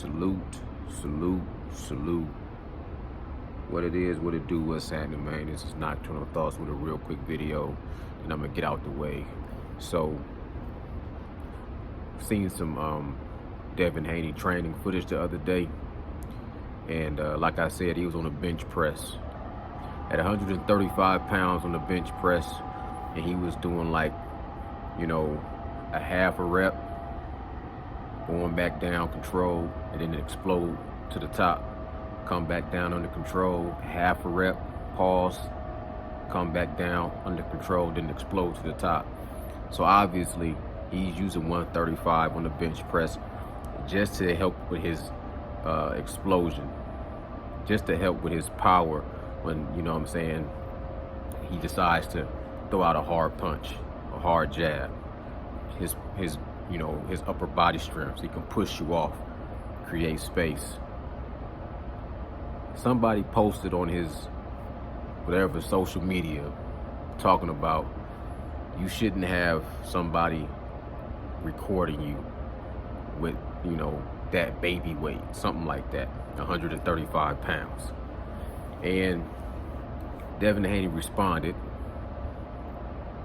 Salute, salute, salute. What it is, what it do, what's happening, man. This is Nocturnal Thoughts with a real quick video, and I'm gonna get out the way. So, seen some Devin Haney training footage the other day, and like I said, he was on a bench press at 135 pounds on the bench press, and he was doing like, a half a rep, going back down, control, and then explode to the top. Come back down under control, half a rep, pause, come back down under control, then explode to the top. So obviously he's using 135 on the bench press just to help with his explosion, just to help with his power when, he decides to throw out a hard punch, a hard jab. His upper body strength, he can push you off, create space. Somebody posted on his whatever social media talking about you shouldn't have somebody recording you with, that baby weight, something like that, 135 pounds. And Devin Haney responded.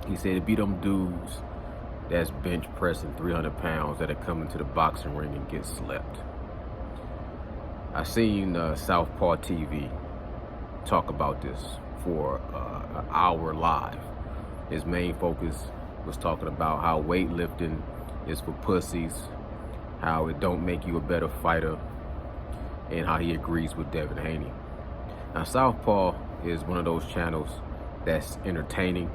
He said, "It be them dudes that's bench pressing 300 pounds that are coming to the boxing ring and get slept." I seen Southpaw TV talk about this for an hour live. His main focus was talking about how weightlifting is for pussies, how it don't make you a better fighter, and how he agrees with Devin Haney. Now, Southpaw is one of those channels that's entertaining,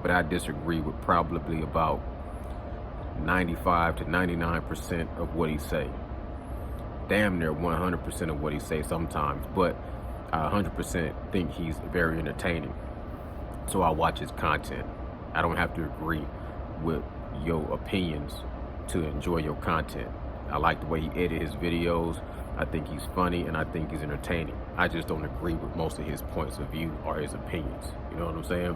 but I disagree with probably about 95 to 99% of what he say. Damn near 100% of what he say sometimes, but I 100% think he's very entertaining. So I watch his content. I don't have to agree with your opinions to enjoy your content. I like the way he edits his videos. I think he's funny and I think he's entertaining. I just don't agree with most of his points of view or his opinions. You know what I'm saying?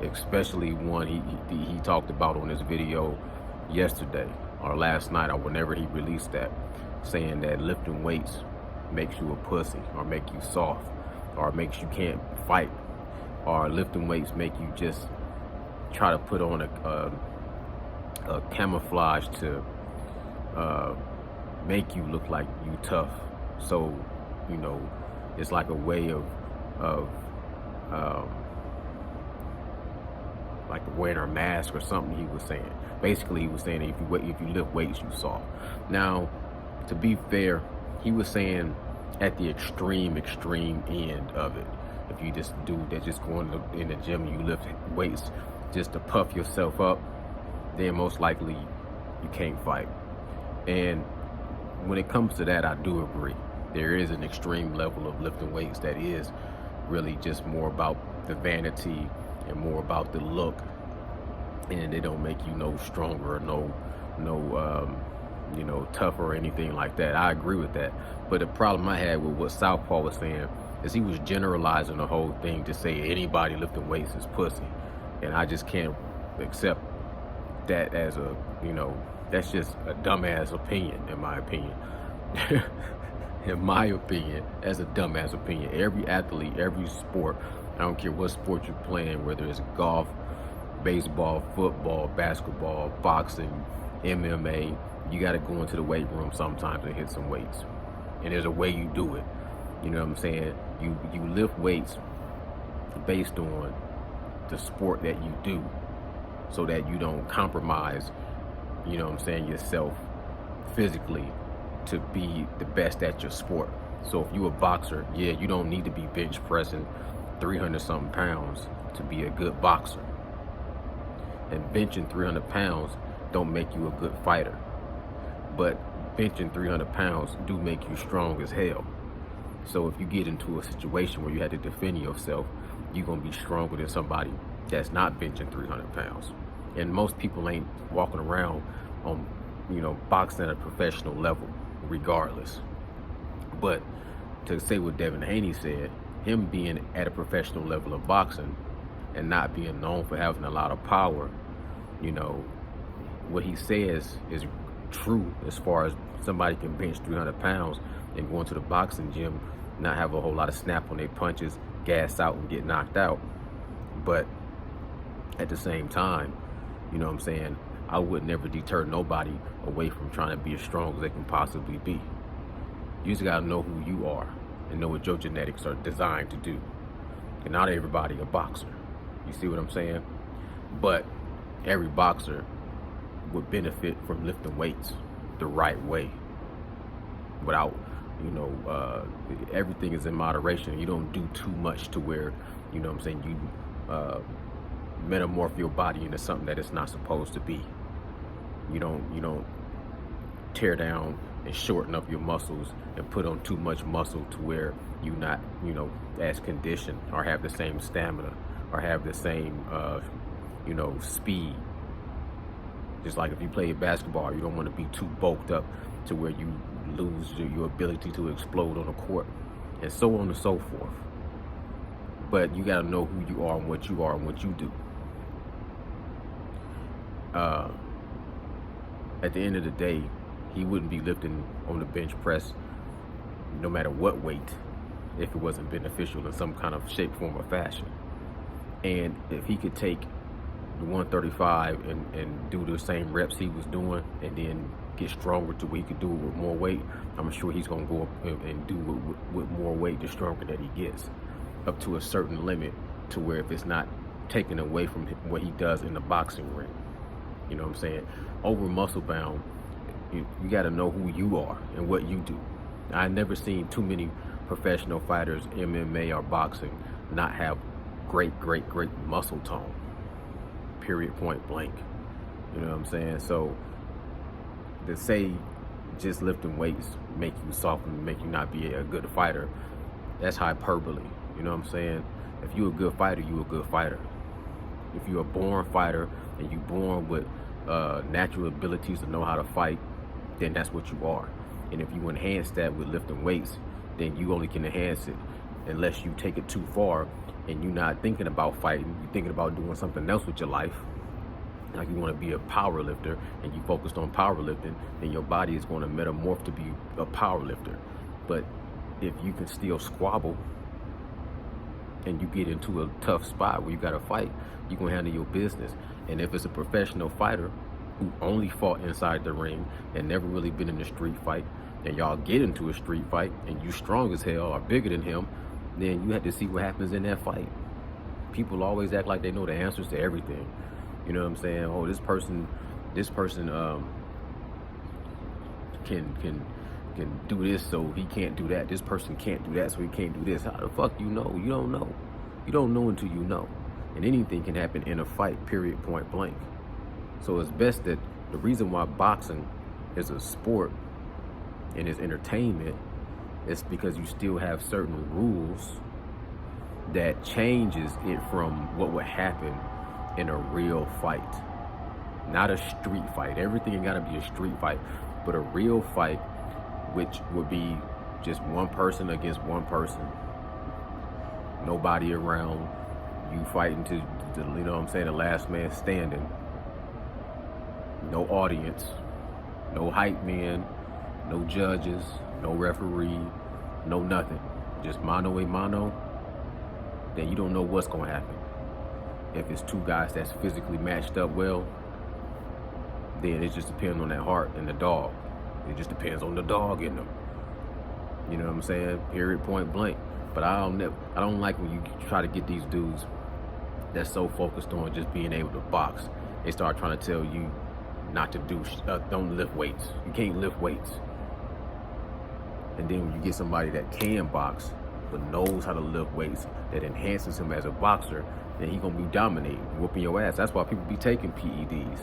Especially one he talked about on his video yesterday or last night or whenever he released that, saying that lifting weights makes you a pussy or make you soft or makes you can't fight, or lifting weights make you just try to put on a camouflage to make you look like you tough. So, it's like a way of like wearing a mask or something. He was saying, basically he was saying that if you lift weights, you soft. Now, to be fair, he was saying at the extreme end of it. If you just do that, just going in the gym and you lift weights just to puff yourself up, then most likely you can't fight. And when it comes to that, I do agree. There is an extreme level of lifting weights that is really just more about the vanity and more about the look, and they don't make you no stronger or no tougher or anything like that. I agree with that. But the problem I had with what Southpaw was saying is he was generalizing the whole thing to say anybody lifting weights is pussy. And I just can't accept that as that's just a dumbass opinion, in my opinion. In my opinion, that's a dumbass opinion. Every athlete, every sport, I don't care what sport you're playing, whether it's golf, baseball, football, basketball, boxing, MMA, you got to go into the weight room sometimes and hit some weights. And there's a way you do it. You know what I'm saying? You lift weights based on the sport that you do, so that you don't compromise, yourself physically to be the best at your sport. So if you're a boxer, you don't need to be bench pressing 300 something pounds to be a good boxer. And benching 300 pounds don't make you a good fighter. But benching 300 pounds do make you strong as hell. So if you get into a situation where you have to defend yourself, you're going to be stronger than somebody that's not benching 300 pounds. And most people ain't walking around on, boxing at a professional level, regardless. But to say what Devin Haney said, him being at a professional level of boxing and not being known for having a lot of power, what he says is true as far as somebody can bench 300 pounds and go into the boxing gym, not have a whole lot of snap on their punches, gas out and get knocked out. But at the same time, you know what I'm saying, I would never deter nobody away from trying to be as strong as they can possibly be. You just gotta know who you are and know what your genetics are designed to do. And not everybody a boxer. You see what I'm saying? But every boxer would benefit from lifting weights the right way, without, you know, everything is in moderation. You don't do too much to where, you know what I'm saying, you metamorph your body into something that it's not supposed to be. You don't tear down and shorten up your muscles and put on too much muscle to where you not, you know, as conditioned or have the same stamina or have the same, you know, speed. Just like if you play basketball, you don't want to be too bulked up to where you lose your ability to explode on the court, and so on and so forth. But you got to know who you are and what you do. At the end of the day, he wouldn't be lifting on the bench press no matter what weight if it wasn't beneficial in some kind of shape, form, or fashion. And if he could take the 135 and do the same reps he was doing and then get stronger to where he could do it with more weight, I'm sure he's going to go up and do it with more weight the stronger that he gets, up to a certain limit to where if it's not taken away from what he does in the boxing ring. You know what I'm saying? Over muscle bound, you got to know who you are and what you do. I've never seen too many professional fighters, MMA or boxing, not have great muscle tone. Period, point blank. You know what I'm saying? So to say just lifting weights make you soft and make you not be a good fighter, that's hyperbole. You know what I'm saying? If you're a good fighter, you're a good fighter. If you're a born fighter and you're born with natural abilities to know how to fight, then that's what you are. And if you enhance that with lifting weights, then you only can enhance it unless you take it too far and you're not thinking about fighting, you're thinking about doing something else with your life. Like you want to be a power lifter and you focused on powerlifting, then your body is going to metamorph to be a power lifter. But if you can still squabble and you get into a tough spot where you got to fight, you can handle your business. And if it's a professional fighter who only fought inside the ring and never really been in a street fight, and y'all get into a street fight and you strong as hell or bigger than him, then you have to see what happens in that fight. People always act like they know the answers to everything. You know what I'm saying? Oh, this person can do this, so he can't do that. This person can't do that, so he can't do this. How the fuck you know? You don't know. You don't know until you know. And anything can happen in a fight, period, point blank. So it's best that the reason why boxing is a sport and is entertainment is because you still have certain rules that changes it from what would happen in a real fight. Not a street fight. Everything ain't gotta be a street fight, but a real fight, which would be just one person against one person. Nobody around. You fighting to you know what I'm saying, the last man standing. No audience, no hype men, no judges, no referee, no nothing. Just mano a mano. Then you don't know what's gonna happen. If it's two guys that's physically matched up well, then it just depends on that heart and the dog. It just depends on the dog in them. You know what I'm saying? Period, point blank. But I don't like when you try to get these dudes that's so focused on just being able to box. They start trying to tell you not to do, don't lift weights. You can't lift weights. And then when you get somebody that can box, but knows how to lift weights, that enhances him as a boxer, then he gonna be dominating, whooping your ass. That's why people be taking PEDs.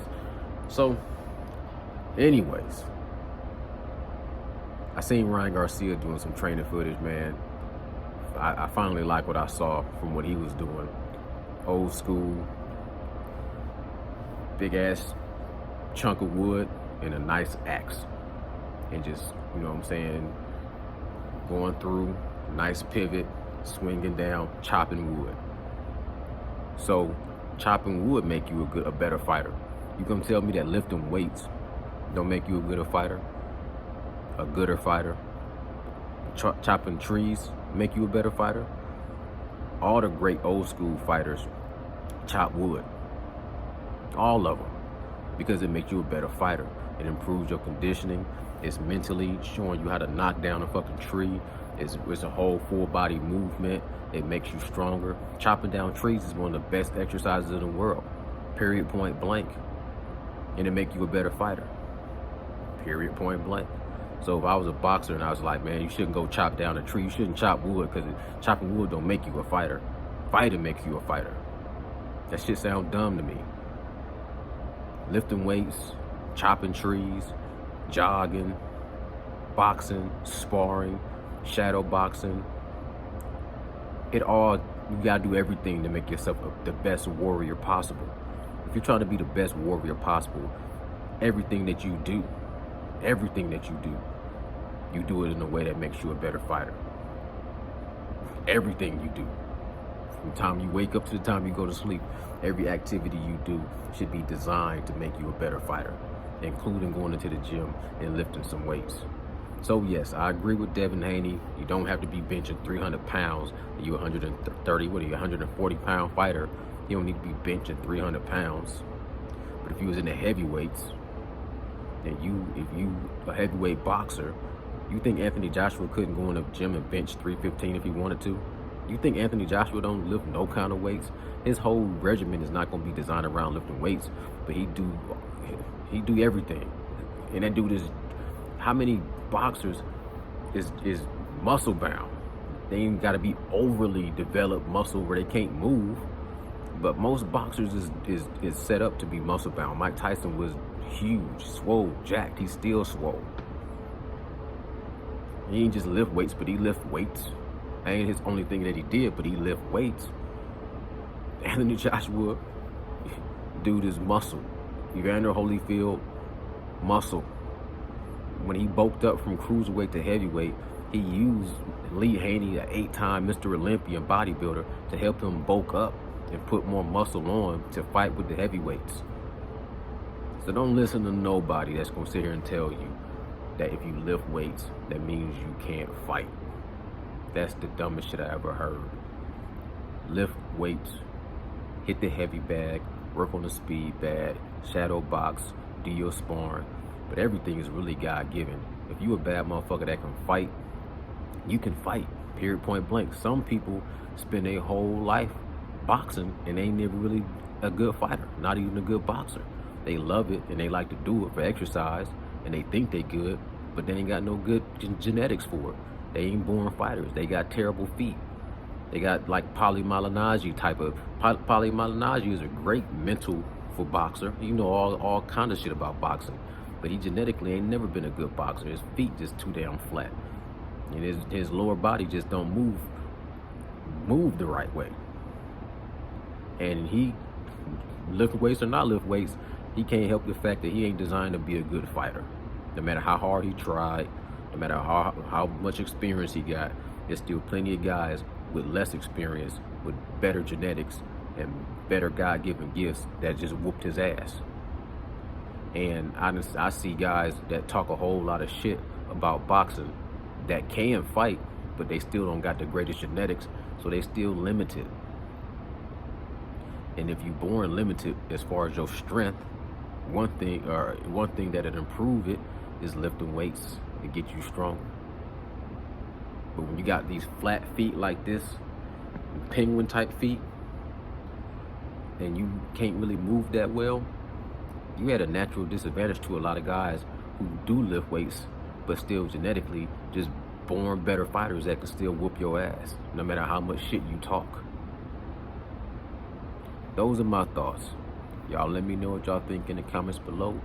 So, anyways, I seen Ryan Garcia doing some training footage, man. I finally like what I saw from what he was doing. Old school, big ass chunk of wood and a nice axe. And just, you know what I'm saying, going through, nice pivot, swinging down, chopping wood. So chopping wood make you a better fighter. You gonna tell me that lifting weights don't make you a gooder fighter. Chopping trees make you a better fighter. All the great old school fighters chop wood. All of them. Because it makes you a better fighter. It improves your conditioning. It's mentally showing you how to knock down a fucking tree. It's a whole full body movement. It makes you stronger. Chopping down trees is one of the best exercises in the world. Period, point blank. And it makes you a better fighter. Period, point blank. So if I was a boxer and I was like, man, you shouldn't go chop down a tree. You shouldn't chop wood, because chopping wood don't make you a fighter. Fighting makes you a fighter. That shit sounds dumb to me. Lifting weights, chopping trees, jogging, boxing, sparring, shadow boxing. You gotta do everything to make yourself the best warrior possible. If you're trying to be the best warrior possible, everything that you do, you do it in a way that makes you a better fighter. Everything you do, from the time you wake up to the time you go to sleep, every activity you do should be designed to make you a better fighter, including going into the gym and lifting some weights. So yes, I agree with Devin Haney. You don't have to be benching 300 pounds. You're 140 pound fighter. You don't need to be benching 300 pounds. But if you was in the heavyweights, and if you a heavyweight boxer, you think Anthony Joshua couldn't go in the gym and bench 315 if he wanted to? You think Anthony Joshua don't lift no kind of weights? His whole regimen is not going to be designed around lifting weights, but he do everything. And that dude is, how many boxers is muscle bound? They ain't got to be overly developed muscle where they can't move, but most boxers is set up to be muscle bound. Mike Tyson was huge, swole, jacked. He's still swole. He ain't just lift weights, but he lift weights. That ain't his only thing that he did, but he lift weights. Anthony Joshua, dude, is muscle. Evander Holyfield, muscle. When he bulked up from cruiserweight to heavyweight, he used Lee Haney, an 8-time Mr. Olympian bodybuilder, to help him bulk up and put more muscle on to fight with the heavyweights. So don't listen to nobody that's going to sit here and tell you that if you lift weights, that means you can't fight. That's the dumbest shit I ever heard. Lift weights, hit the heavy bag, work on the speed bag, shadow box, do your sparring. But everything is really God-given. If you a bad motherfucker that can fight, you can fight, period, point blank. Some people spend their whole life boxing and they ain't never really a good fighter, not even a good boxer. They love it and they like to do it for exercise and they think they good, but they ain't got no good genetics for it. They ain't born fighters. They got terrible feet. They got like Paulie Malignaggi type of, Paulie Malignaggi is a great mental for boxer. You know all kind of shit about boxing, but he genetically ain't never been a good boxer. His feet just too damn flat. And his lower body just don't move the right way. And he, lift weights or not lift weights, he can't help the fact that he ain't designed to be a good fighter. No matter how hard he tried, no matter how much experience he got, there's still plenty of guys with less experience, with better genetics and better God-given gifts that just whooped his ass. And I see guys that talk a whole lot of shit about boxing that can fight, but they still don't got the greatest genetics, so they still limited. And if you're born limited as far as your strength, one thing that'll improve it is lifting weights to get you stronger. But when you got these flat feet like this, penguin type feet, and you can't really move that well, you had a natural disadvantage to a lot of guys who do lift weights, but still genetically just born better fighters that can still whoop your ass, no matter how much shit you talk. Those are my thoughts. Y'all let me know what y'all think in the comments below.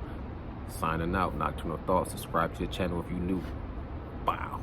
Signing out, Nocturnal Thoughts. Subscribe to the channel if you're new. Wow.